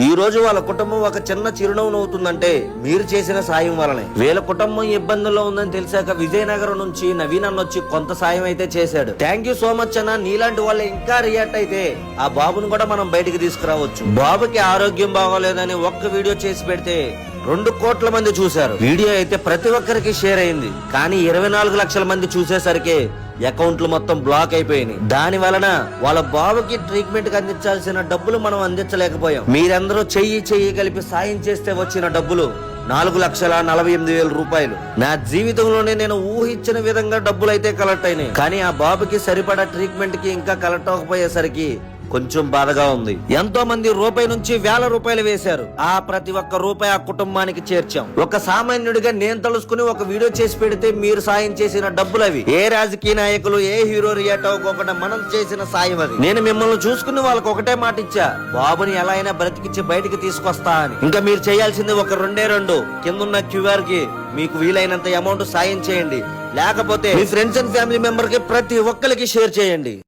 ఈ రోజు వాళ్ళ కుటుంబం ఒక చిన్న చిరునవ్వు అవుతుందంటే మీరు చేసిన సాయం వలనే. వీళ్ళ కుటుంబం ఇబ్బందుల్లో ఉందని తెలిసాక విజయనగరం నుంచి నవీన్ అన్న వచ్చి కొంత సాయం అయితే చేశాడు. థ్యాంక్ యూ సో మచ్ అన్న. నీలాంటి వాళ్ళు ఇంకా రియాక్ట్ అయితే ఆ బాబును కూడా మనం బయటికి తీసుకురావచ్చు. బాబుకి ఆరోగ్యం బాగోలేదని ఒక్క వీడియో చేసి పెడితే 2 కోట్ల మంది చూశారు. వీడియో అయితే ప్రతి ఒక్కరికి షేర్ అయింది. కానీ 24 లక్షల మంది చూసేసరికి అకౌంట్లు మొత్తం బ్లాక్ అయిపోయినాయి. దాని వలన వాళ్ళ బాబుకి ట్రీట్మెంట్ కి అందించాల్సిన డబ్బులు మనం అందించలేకపోయాం. మీరందరూ చెయ్యి కలిపి సాయం చేస్తే వచ్చిన డబ్బులు 4,48,000 రూపాయలు. నా జీవితంలోనే నేను ఊహించిన విధంగా డబ్బులు అయితే కలెక్ట్ అయినాయి. కానీ ఆ బాబుకి సరిపడా ట్రీట్మెంట్ కి ఇంకా కలెక్ట్ అవ్వకపోయేసరికి కొంచెం బాధగా ఉంది. ఎంతో మంది రూపాయి నుంచి వేల రూపాయలు వేశారు. ఆ ప్రతి ఒక్క రూపాయి ఆ కుటుంబానికి చేర్చాం. ఒక సామాన్యుడిగా నేను తలుసుకుని ఒక వీడియో చేసి పెడితే మీరు సాయం చేసిన డబ్బులు అవి. ఏ రాజకీయ నాయకులు ఏ హీరో రియాక్ట్ అవ్వకుండా మనం చేసిన సాయం అది. నేను మిమ్మల్ని చూసుకుని వాళ్ళకి ఒకటే మాట ఇచ్చా, బాబుని ఎలా అయినా బ్రతికిచ్చి బయటికి తీసుకొస్తా అని. ఇంకా మీరు చేయాల్సింది ఒక 2 కిందున్న క్యూఆర్ కి మీకు వీలైనంత అమౌంట్ సాయం చేయండి. లేకపోతే మీ ఫ్రెండ్స్ అండ్ ఫ్యామిలీ మెంబర్ కి ప్రతి ఒక్కరికి షేర్ చేయండి.